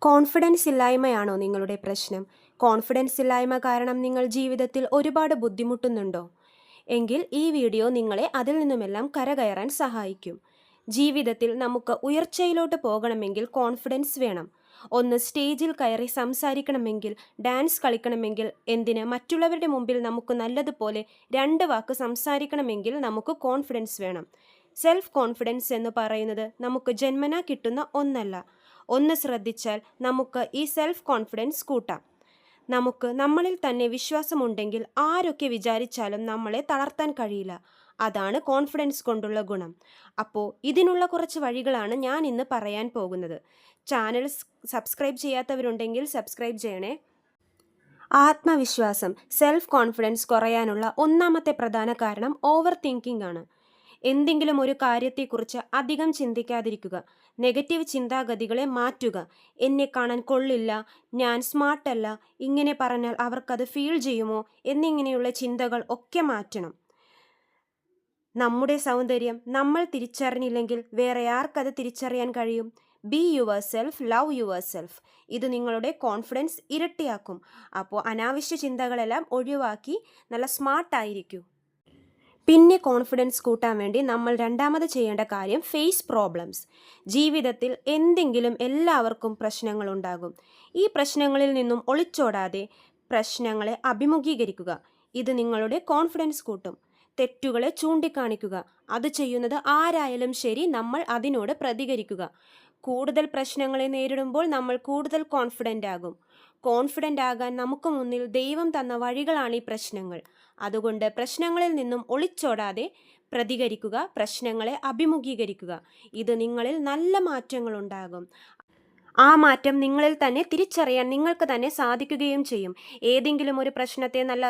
Confidence ഇല്ലായ്മയാണോ നിങ്ങളുടെ പ്രശ്നം? Confidence ഇല്ലായ്മ കാരണം നിങ്ങൾ ജീവിതത്തിൽ ഒരുപാട് ബുദ്ധിമുട്ടുന്നുണ്ടോ? എങ്കിൽ ഈ വീഡിയോ നിങ്ങളെ അതിൽ നിന്നുമെല്ലാം കരകയറാൻ സഹായിക്കും. ജീവിതത്തിൽ നമുക്ക് ഉയർച്ചയിലോട്ട് പോകണമെങ്കിൽ കോൺഫിഡൻസ് വേണം. ഒന്ന് സ്റ്റേജിൽ കയറി സംസാരിക്കണമെങ്കിൽ, ഡാൻസ് കളിക്കണമെങ്കിൽ, എന്തിന് മറ്റുള്ളവരുടെ മുമ്പിൽ നമുക്ക് നല്ലതുപോലെ 2 വാക്ക് സംസാരിക്കണമെങ്കിൽ നമുക്ക് കോൺഫിഡൻസ് വേണം. സെൽഫ് കോൺഫിഡൻസ് എന്ന് പറയുന്നത് നമുക്ക് ജന്മനാ കിട്ടുന്ന ഒന്നല്ല. ഒന്ന് ശ്രദ്ധിച്ചാൽ നമുക്ക് ഈ സെൽഫ് കോൺഫിഡൻസ് കൂട്ടാം. നമുക്ക് നമ്മളിൽ തന്നെ വിശ്വാസമുണ്ടെങ്കിൽ ആരൊക്കെ വിചാരിച്ചാലും നമ്മളെ തളർത്താൻ കഴിയില്ല. അതാണ് കോൺഫിഡൻസ് കൊണ്ടുള്ള ഗുണം. അപ്പോൾ ഇതിനുള്ള കുറച്ച് വഴികളാണ് ഞാൻ ഇന്ന് പറയാൻ പോകുന്നത്. ചാനൽ സബ്സ്ക്രൈബ് ചെയ്യാത്തവരുണ്ടെങ്കിൽ സബ്സ്ക്രൈബ് ചെയ്യണേ. ആത്മവിശ്വാസം, സെൽഫ് കോൺഫിഡൻസ് കുറയാനുള്ള ഒന്നാമത്തെ പ്രധാന കാരണം ഓവർ തിങ്കിങ് ആണ്. എന്തെങ്കിലും ഒരു കാര്യത്തെക്കുറിച്ച് അധികം ചിന്തിക്കാതിരിക്കുക. നെഗറ്റീവ് ചിന്താഗതികളെ മാറ്റുക. എന്നെ കാണാൻ കൊള്ളില്ല, ഞാൻ സ്മാർട്ടല്ല, ഇങ്ങനെ പറഞ്ഞാൽ അവർക്കത് ഫീൽ ചെയ്യുമോ എന്നിങ്ങനെയുള്ള ചിന്തകൾ ഒക്കെ മാറ്റണം. നമ്മുടെ സൗന്ദര്യം നമ്മൾ തിരിച്ചറിഞ്ഞില്ലെങ്കിൽ വേറെ ആർക്കത് തിരിച്ചറിയാൻ കഴിയും? Be your self, love your self. ഇത് നിങ്ങളുടെ കോൺഫിഡൻസ് ഇരട്ടിയാക്കും. അപ്പോൾ അനാവശ്യ ചിന്തകളെല്ലാം ഒഴിവാക്കി നല്ല സ്മാർട്ടായിരിക്കൂ. പിന്നെ കോൺഫിഡൻസ് കൂട്ടാൻ വേണ്ടി നമ്മൾ രണ്ടാമത് ചെയ്യേണ്ട കാര്യം ഫേസ് പ്രോബ്ലംസ്. ജീവിതത്തിൽ എന്തെങ്കിലും എല്ലാവർക്കും പ്രശ്നങ്ങളുണ്ടാകും. ഈ പ്രശ്നങ്ങളിൽ നിന്നും ഒളിച്ചോടാതെ പ്രശ്നങ്ങളെ അഭിമുഖീകരിക്കുക. ഇത് നിങ്ങളുടെ കോൺഫിഡൻസ് കൂട്ടും. തെറ്റുകളെ ചൂണ്ടിക്കാണിക്കുക. അത് ചെയ്യുന്നത് ആരായാലും ശരി, നമ്മൾ അതിനോട് പ്രതികരിക്കുക. കൂടുതൽ പ്രശ്നങ്ങളെ നേരിടുമ്പോൾ നമ്മൾ കൂടുതൽ കോൺഫിഡൻ്റ് ആകും. കോൺഫിഡൻ്റ് ആകാൻ നമുക്ക് മുന്നിൽ ദൈവം തന്ന വഴികളാണ് ഈ പ്രശ്നങ്ങൾ. അതുകൊണ്ട് പ്രശ്നങ്ങളിൽ നിന്നും ഒളിച്ചോടാതെ പ്രതികരിക്കുക, പ്രശ്നങ്ങളെ അഭിമുഖീകരിക്കുക. ഇത് നിങ്ങളിൽ നല്ല മാറ്റങ്ങൾ ഉണ്ടാകും. ആ മാറ്റം നിങ്ങളിൽ തന്നെ തിരിച്ചറിയാൻ നിങ്ങൾക്ക് തന്നെ സാധിക്കുകയും ചെയ്യും. ഏതെങ്കിലും ഒരു പ്രശ്നത്തെ നല്ല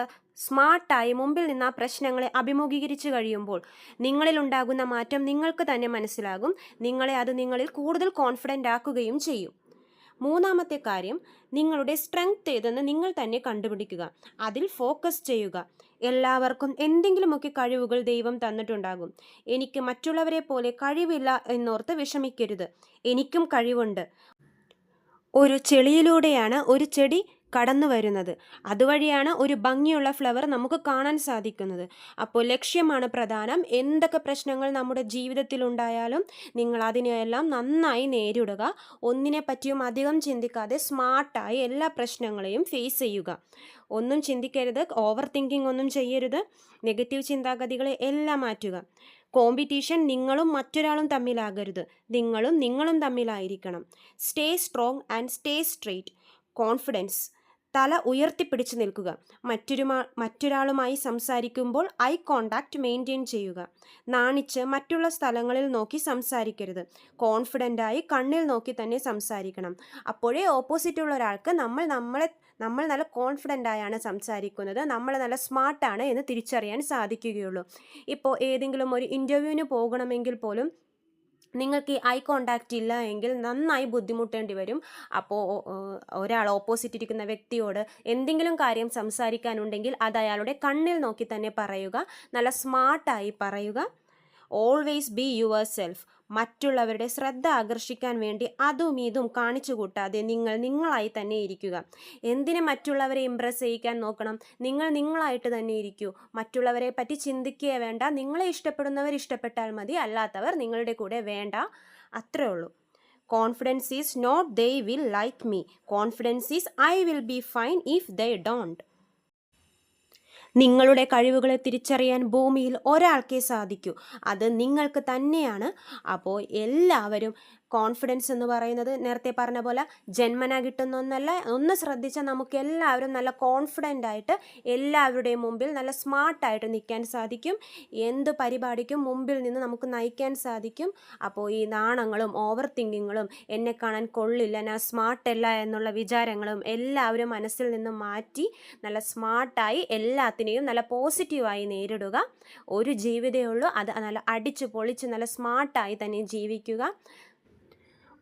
സ്മാർട്ടായി മുമ്പിൽ നിന്ന് ആ പ്രശ്നങ്ങളെ അഭിമുഖീകരിച്ചു കഴിയുമ്പോൾ നിങ്ങളിലുണ്ടാകുന്ന മാറ്റം നിങ്ങൾക്ക് തന്നെ മനസ്സിലാകും. നിങ്ങളിൽ കൂടുതൽ കോൺഫിഡൻ്റ് ആക്കുകയും ചെയ്യും. മൂന്നാമത്തെ കാര്യം, നിങ്ങളുടെ സ്ട്രെങ്ത് ഏതെന്ന് നിങ്ങൾ തന്നെ കണ്ടുപിടിക്കുക. അതിൽ ഫോക്കസ് ചെയ്യുക. എല്ലാവർക്കും എന്തെങ്കിലുമൊക്കെ കഴിവുകൾ ദൈവം തന്നിട്ടുണ്ടാകും. എനിക്ക് മറ്റുള്ളവരെ പോലെ കഴിവില്ല എന്നോർത്ത് വിഷമിക്കരുത്. എനിക്കും കഴിവുണ്ട്. ഒരു ചെളിയിലൂടെയാണ് ഒരു ചെടി കടന്നു വരുന്നത്. അതുവഴിയാണ് ഒരു ഭംഗിയുള്ള ഫ്ലവർ നമുക്ക് കാണാൻ സാധിക്കുന്നത്. അപ്പോൾ ലക്ഷ്യമാണ് പ്രധാനം. എന്തൊക്കെ പ്രശ്നങ്ങൾ നമ്മുടെ ജീവിതത്തിൽ ഉണ്ടായാലും നിങ്ങൾ അതിനെയെല്ലാം നന്നായി നേരിടുക. ഒന്നിനെ പറ്റിയും അധികം ചിന്തിക്കാതെ സ്മാർട്ടായി എല്ലാ പ്രശ്നങ്ങളെയും ഫേസ് ചെയ്യുക. ഒന്നും ചിന്തിക്കരുത്, ഓവർ തിങ്കിങ് ഒന്നും ചെയ്യരുത്. നെഗറ്റീവ് ചിന്താഗതികളെ എല്ലാം മാറ്റുക. കോമ്പറ്റീഷൻ നിങ്ങളും മറ്റൊരാളും തമ്മിലാകരുത്. നിങ്ങളും തമ്മിലായിരിക്കണം. Stay strong and stay straight. Confidence, തല ഉയർത്തിപ്പിടിച്ചു നിൽക്കുക. മറ്റൊരാളുമായി സംസാരിക്കുമ്പോൾ ഐ കോണ്ടാക്റ്റ് മെയിൻറ്റെയിൻ ചെയ്യുക. നാണിച്ച് മറ്റുള്ള സ്ഥലങ്ങളിൽ നോക്കി സംസാരിക്കരുത്. കോൺഫിഡൻ്റായി കണ്ണിൽ നോക്കി തന്നെ സംസാരിക്കണം. അപ്പോഴേ ഓപ്പോസിറ്റുള്ള ഒരാൾക്ക് നമ്മൾ നല്ല കോൺഫിഡൻ്റ് ആയാണ് സംസാരിക്കുന്നത്, നമ്മൾ നല്ല സ്മാർട്ടാണ് എന്ന് തിരിച്ചറിയാൻ സാധിക്കുകയുള്ളൂ. ഇപ്പോൾ ഏതെങ്കിലും ഒരു ഇൻ്റർവ്യൂവിന് പോകണമെങ്കിൽ പോലും നിങ്ങൾക്ക് ഈ ഐ കോണ്ടാക്റ്റ് ഇല്ല എങ്കിൽ നന്നായി ബുദ്ധിമുട്ടേണ്ടി വരും. അപ്പോൾ ഒരാൾ ഓപ്പോസിറ്റ് ഇരിക്കുന്ന വ്യക്തിയോട് എന്തെങ്കിലും കാര്യം സംസാരിക്കാനുണ്ടെങ്കിൽ അത് അയാളുടെ കണ്ണിൽ നോക്കി തന്നെ പറയുക. നല്ല സ്മാർട്ടായി പറയുക. Always be your self. മറ്റുള്ളവരുടെ ശ്രദ്ധ ആകർഷിക്കാൻ വേണ്ടി അതും ഇതും കാണിച്ചു കൂട്ടാതെ നിങ്ങളായി തന്നെ ഇരിക്കുക. എന്തിന് മറ്റുള്ളവരെ ഇംപ്രസ് ചെയ്യിക്കാൻ നോക്കണം? നിങ്ങളായിട്ട് തന്നെ ഇരിക്കൂ. മറ്റുള്ളവരെ പറ്റി ചിന്തിക്കുകയേ വേണ്ട. നിങ്ങളെ ഇഷ്ടപ്പെടുന്നവർ ഇഷ്ടപ്പെട്ടാൽ മതി, അല്ലാത്തവർ നിങ്ങളുടെ കൂടെ വേണ്ട. അത്രേ ഉള്ളൂ. Confidence is not they will like me. Confidence is I will be fine if they don't. നിങ്ങളുടെ കഴിവുകളെ തിരിച്ചറിയാൻ ഭൂമിയിൽ ഒരാൾക്കേ സാധിക്കൂ. അത് നിങ്ങൾക്ക് തന്നെയാണ്. അപ്പോൾ എല്ലാവരും കോൺഫിഡൻസ് എന്ന് പറയുന്നത് നേരത്തെ പറഞ്ഞ പോലെ ജന്മനാ കിട്ടുന്ന ഒന്നല്ല. ഒന്ന് ശ്രദ്ധിച്ചാൽ നമുക്ക് എല്ലാവരും നല്ല കോൺഫിഡൻ്റ് ആയിട്ട് എല്ലാവരുടെയും മുമ്പിൽ നല്ല സ്മാർട്ടായിട്ട് നിൽക്കാൻ സാധിക്കും. എന്ത് പരിപാടിക്കും മുമ്പിൽ നിന്ന് നമുക്ക് നയിക്കാൻ സാധിക്കും. അപ്പോൾ ഈ നാണങ്ങളും ഓവർ തിങ്കിങ്ങുകളും എന്നെ കാണാൻ കൊള്ളില്ല, ഞാൻ സ്മാർട്ടല്ല എന്നുള്ള വിചാരങ്ങളും എല്ലാവരും മനസ്സിൽ നിന്ന് മാറ്റി നല്ല സ്മാർട്ടായി എല്ലാത്തിനെയും നല്ല പോസിറ്റീവായി നേരിടുക. ഒരു ജീവിതമേ ഉള്ളൂ. അത് നല്ല അടിച്ചു പൊളിച്ച് നല്ല സ്മാർട്ടായി തന്നെ ജീവിക്കുക.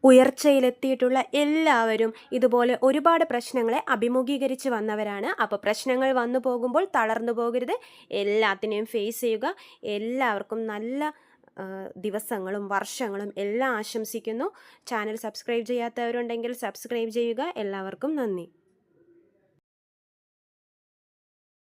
ഉയർച്ചയിലെത്തിയിട്ടുള്ള എല്ലാവരും ഇതുപോലെ ഒരുപാട് പ്രശ്നങ്ങളെ അഭിമുഖീകരിച്ച് വന്നവരാണ്. അപ്പോൾ പ്രശ്നങ്ങൾ വന്നു പോകുമ്പോൾ തളർന്നു പോകരുത്. എല്ലാത്തിനെയും ഫേസ് ചെയ്യുക. എല്ലാവർക്കും നല്ല ദിവസങ്ങളും വർഷങ്ങളും എല്ലാം ആശംസിക്കുന്നു. ചാനൽ സബ്സ്ക്രൈബ് ചെയ്യാത്തവരുണ്ടെങ്കിൽ സബ്സ്ക്രൈബ് ചെയ്യുക. എല്ലാവർക്കും നന്ദി.